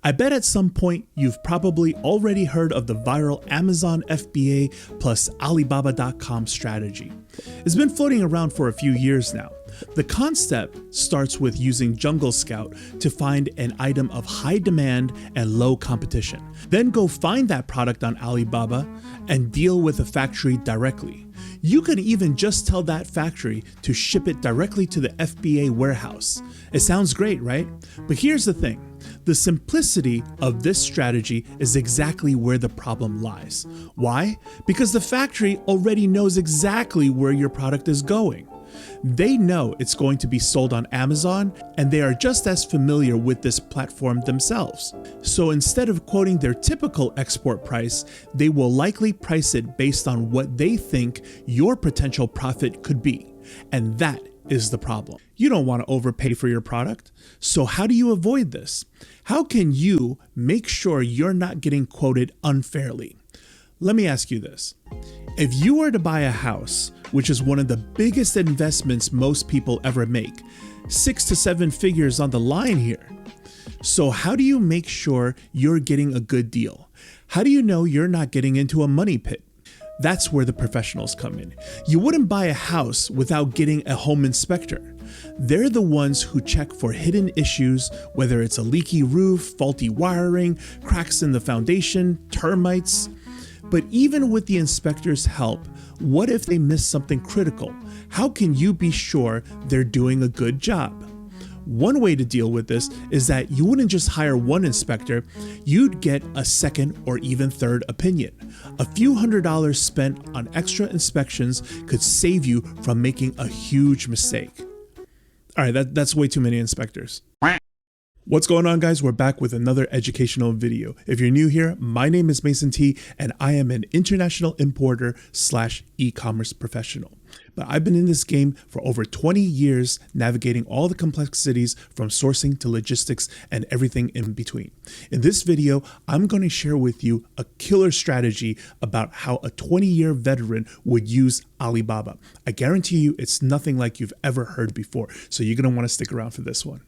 I bet at some point you've probably already heard of the viral Amazon FBA plus Alibaba.com strategy. It's been floating around for a few years now. The concept starts with using Jungle Scout to find an item of high demand and low competition. Then go find that product on Alibaba and deal with the factory directly. You could even just tell that factory to ship it directly to the FBA warehouse. It sounds great, right? But here's the thing. The simplicity of this strategy is exactly where the problem lies. Why? Because the factory already knows exactly where your product is going. They know it's going to be sold on Amazon, and they are just as familiar with this platform themselves. So instead of quoting their typical export price, they will likely price it based on what they think your potential profit could be. And that is the problem. You don't want to overpay for your product. So how do you avoid this? How can you make sure you're not getting quoted unfairly? Let me ask you this. If you were to buy a house, which is one of the biggest investments most people ever make, 6 to 7 figures on the line here. So how do you make sure you're getting a good deal? How do you know you're not getting into a money pit? That's where the professionals come in. You wouldn't buy a house without getting a home inspector. They're the ones who check for hidden issues, whether it's a leaky roof, faulty wiring, cracks in the foundation, termites. But even with the inspector's help, what if they miss something critical? How can you be sure they're doing a good job? One way to deal with this is that you wouldn't just hire one inspector, you'd get a second or even third opinion. A few $100s spent on extra inspections could save you from making a huge mistake. All right, that's way too many inspectors. What's going on, guys? We're back with another educational video. If you're new here, my name is Mason T, and I am an international importer / e-commerce professional. But I've been in this game for over 20 years, navigating all the complexities from sourcing to logistics and everything in between. In this video, I'm going to share with you a killer strategy about how a 20-year veteran would use Alibaba. I guarantee you it's nothing like you've ever heard before, so you're going to want to stick around for this one.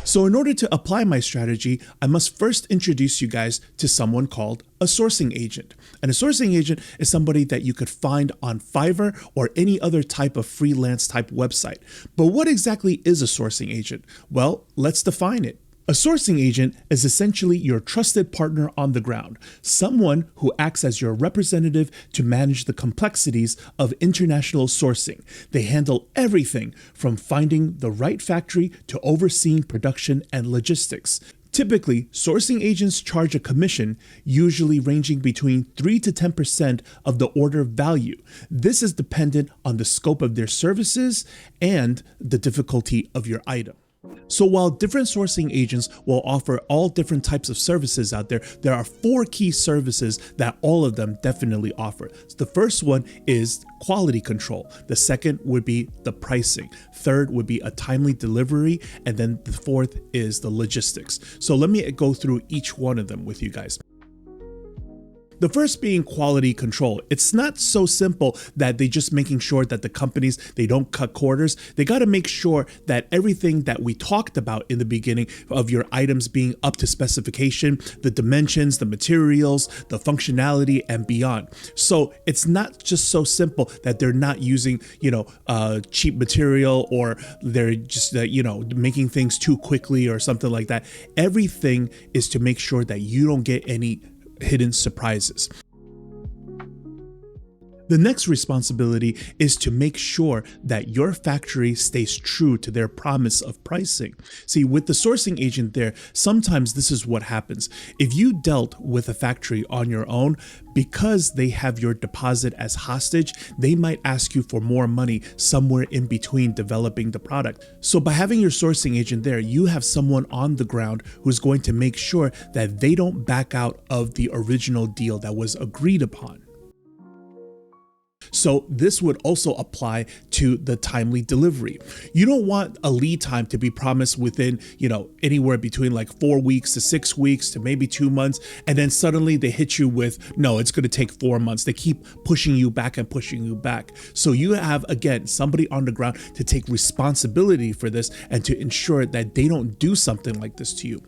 So in order to apply my strategy, I must first introduce you guys to someone called a sourcing agent. And a sourcing agent is somebody that you could find on Fiverr or any other type of freelance type website. But what exactly is a sourcing agent? Well, let's define it. A sourcing agent is essentially your trusted partner on the ground, someone who acts as your representative to manage the complexities of international sourcing. They handle everything from finding the right factory to overseeing production and logistics. Typically, sourcing agents charge a commission, usually ranging between 3 to 10% of the order value. This is dependent on the scope of their services and the difficulty of your item. So while different sourcing agents will offer all different types of services out there, there are 4 key services that all of them definitely offer. So the first one is quality control. The second would be the pricing. Third would be a timely delivery. And then the fourth is the logistics. So let me go through each one of them with you guys. The first being quality control. It's not so simple that they just making sure that the companies, they don't cut corners. They got to make sure that everything that we talked about in the beginning of your items being up to specification, the dimensions, the materials, the functionality, and beyond. So it's not just so simple that they're not using, cheap material, or they're just, making things too quickly or something like that. Everything is to make sure that you don't get any hidden surprises. The next responsibility is to make sure that your factory stays true to their promise of pricing. See, with the sourcing agent there, sometimes this is what happens. If you dealt with a factory on your own, because they have your deposit as hostage, they might ask you for more money somewhere in between developing the product. So by having your sourcing agent there, you have someone on the ground who's going to make sure that they don't back out of the original deal that was agreed upon. So this would also apply to the timely delivery. You don't want a lead time to be promised within, anywhere between like 4 weeks to 6 weeks to maybe 2 months. And then suddenly they hit you with, no, it's going to take 4 months. They keep pushing you back and pushing you back. So you have, again, somebody on the ground to take responsibility for this and to ensure that they don't do something like this to you.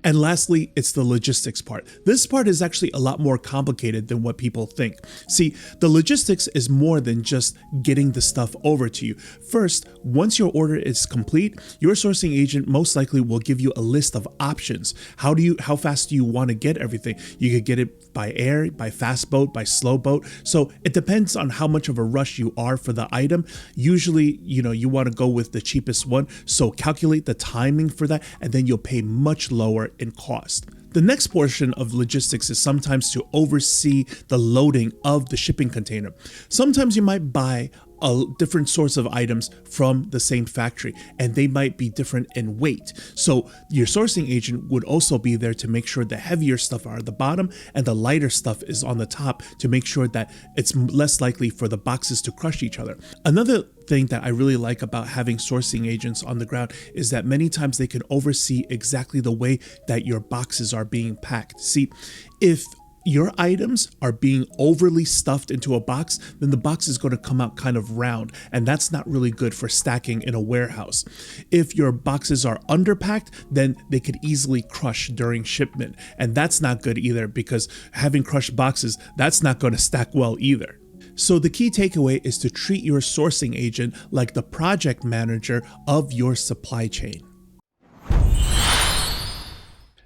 And lastly, it's the logistics part. This part is actually a lot more complicated than what people think. See, the logistics is more than just getting the stuff over to you. First, once your order is complete, your sourcing agent most likely will give you a list of options. How fast do you want to get everything? You could get it by air, by fast boat, by slow boat. So it depends on how much of a rush you are for the item. Usually, you want to go with the cheapest one. So calculate the timing for that, and then you'll pay much lower in cost. The next portion of logistics is sometimes to oversee the loading of the shipping container. Sometimes you might buy a different sorts of items from the same factory, and they might be different in weight. So your sourcing agent would also be there to make sure the heavier stuff are at the bottom and the lighter stuff is on the top, to make sure that it's less likely for the boxes to crush each other. Another thing that I really like about having sourcing agents on the ground is that many times they can oversee exactly the way that your boxes are being packed. See, if your items are being overly stuffed into a box, then the box is going to come out kind of round, and that's not really good for stacking in a warehouse. If your boxes are underpacked, then they could easily crush during shipment, and that's not good either, because having crushed boxes, that's not going to stack well either. So the key takeaway is to treat your sourcing agent like the project manager of your supply chain.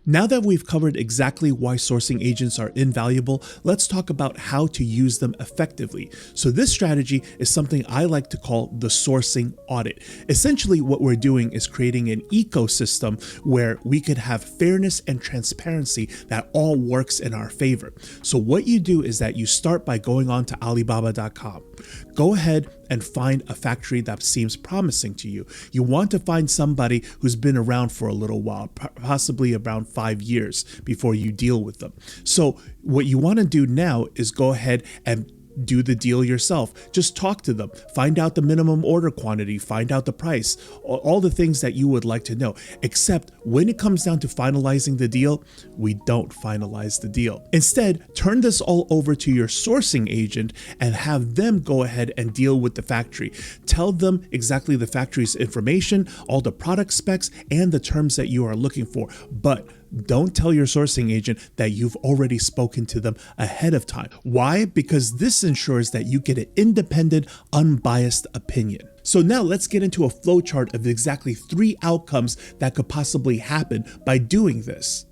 Now that we've covered exactly why sourcing agents are invaluable, let's talk about how to use them effectively. So this strategy is something I like to call the sourcing audit. Essentially, what we're doing is creating an ecosystem where we could have fairness and transparency that all works in our favor. So what you do is that you start by going on to Alibaba.com. Go ahead and find a factory that seems promising to you. You want to find somebody who's been around for a little while, possibly around 5 years before you deal with them. So what you want to do now is go ahead and do the deal yourself. Just talk to them, find out the minimum order quantity, find out the price, all the things that you would like to know. Except when it comes down to finalizing the deal, we don't finalize the deal. Instead, turn this all over to your sourcing agent and have them go ahead and deal with the factory. Tell them exactly the factory's information, all the product specs, and the terms that you are looking for. But don't tell your sourcing agent that you've already spoken to them ahead of time. Why? Because this ensures that you get an independent, unbiased opinion. So now let's get into a flowchart of exactly 3 outcomes that could possibly happen by doing this.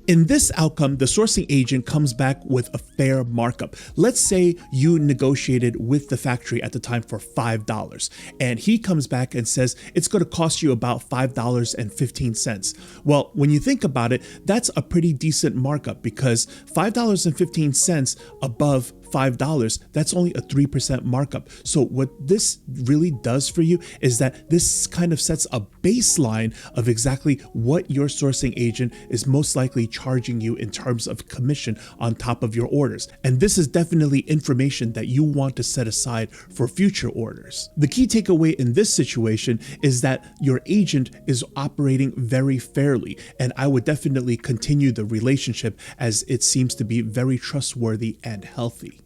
In this outcome, the sourcing agent comes back with a fair markup. Let's say you negotiated with the factory at the time for $5, and he comes back and says it's going to cost you about $5.15. Well, when you think about it, that's a pretty decent markup, because $5.15 above $5, that's only a 3% markup. So what this really does for you is that this kind of sets a baseline of exactly what your sourcing agent is most likely charging you in terms of commission on top of your orders. And this is definitely information that you want to set aside for future orders. The key takeaway in this situation is that your agent is operating very fairly, and I would definitely continue the relationship as it seems to be very trustworthy and healthy.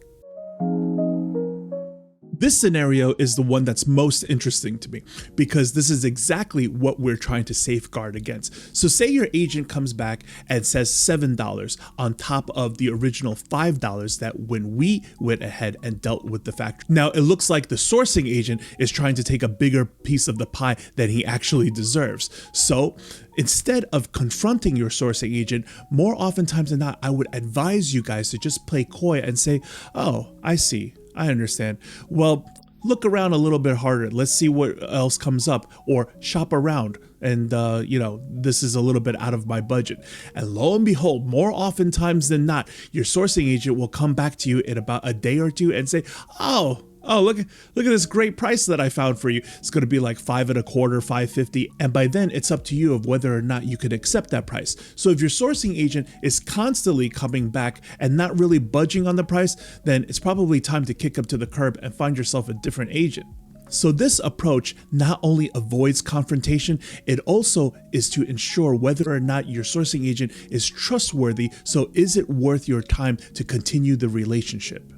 This scenario is the one that's most interesting to me, because this is exactly what we're trying to safeguard against. So say your agent comes back and says $7 on top of the original $5 that when we went ahead and dealt with the factory. Now it looks like the sourcing agent is trying to take a bigger piece of the pie than he actually deserves. So instead of confronting your sourcing agent, more oftentimes than not, I would advise you guys to just play coy and say, "Oh, I see. I understand. Well, look around a little bit harder. Let's see what else comes up," or shop around. And, this is a little bit out of my budget. And lo and behold, more oftentimes than not, your sourcing agent will come back to you in about a day or two and say, "Oh, Oh, look at this great price that I found for you. It's going to be like 5.25, 5.50, and by then it's up to you of whether or not you could accept that price. So if your sourcing agent is constantly coming back and not really budging on the price, then it's probably time to kick up to the curb and find yourself a different agent. So this approach not only avoids confrontation, it also is to ensure whether or not your sourcing agent is trustworthy. So is it worth your time to continue the relationship?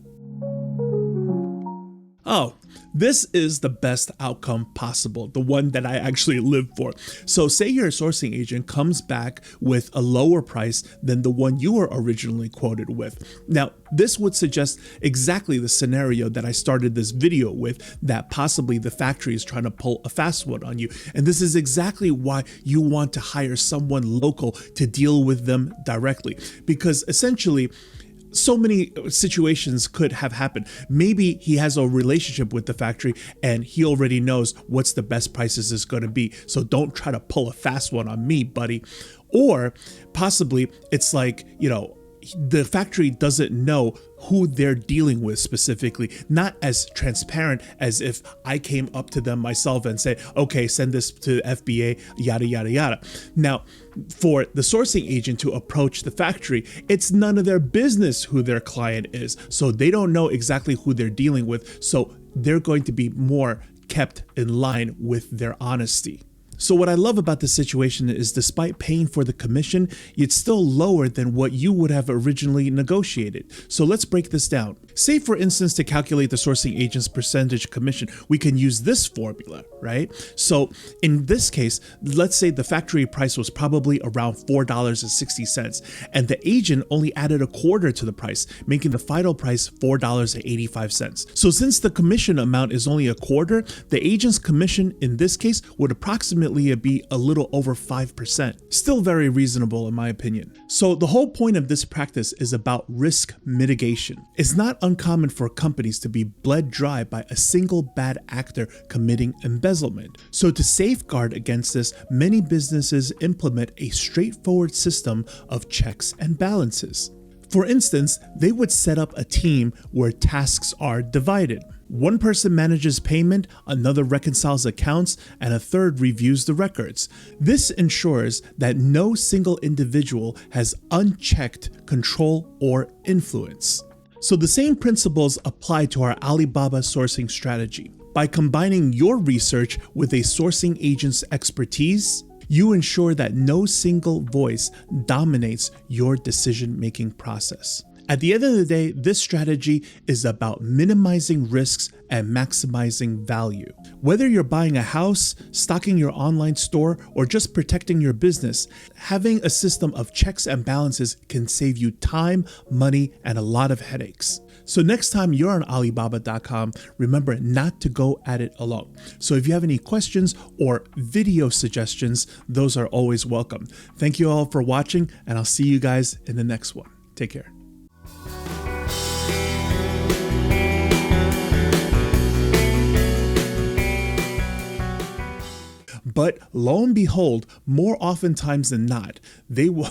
Oh, this is the best outcome possible, the one that I actually live for. So say your sourcing agent comes back with a lower price than the one you were originally quoted with. Now, this would suggest exactly the scenario that I started this video with, that possibly the factory is trying to pull a fast one on you. And this is exactly why you want to hire someone local to deal with them directly, because essentially, so many situations could have happened. Maybe he has a relationship with the factory and he already knows what's the best prices is going to be. So don't try to pull a fast one on me, buddy. Or possibly it's like, the factory doesn't know who they're dealing with specifically, not as transparent as if I came up to them myself and said, okay, send this to FBA, yada, yada, yada. Now, for the sourcing agent to approach the factory, it's none of their business who their client is. So they don't know exactly who they're dealing with. So they're going to be more kept in line with their honesty. So what I love about this situation is despite paying for the commission, it's still lower than what you would have originally negotiated. So let's break this down. Say for instance, to calculate the sourcing agent's percentage commission, we can use this formula, right? So in this case, let's say the factory price was probably around $4.60 and the agent only added a quarter to the price, making the final price $4.85. So since the commission amount is only a quarter, the agent's commission in this case would approximately be a little over 5%. Still very reasonable in my opinion. So the whole point of this practice is about risk mitigation. It's not uncommon for companies to be bled dry by a single bad actor committing embezzlement. So to safeguard against this, many businesses implement a straightforward system of checks and balances. For instance, they would set up a team where tasks are divided. One person manages payment, another reconciles accounts, and a third reviews the records. This ensures that no single individual has unchecked control or influence. So the same principles apply to our Alibaba sourcing strategy. By combining your research with a sourcing agent's expertise, you ensure that no single voice dominates your decision-making process. At the end of the day, this strategy is about minimizing risks and maximizing value. Whether you're buying a house, stocking your online store, or just protecting your business, having a system of checks and balances can save you time, money, and a lot of headaches. So next time you're on Alibaba.com, remember not to go at it alone. So if you have any questions or video suggestions, those are always welcome. Thank you all for watching, and I'll see you guys in the next one. Take care. But lo and behold, more oftentimes than not, they will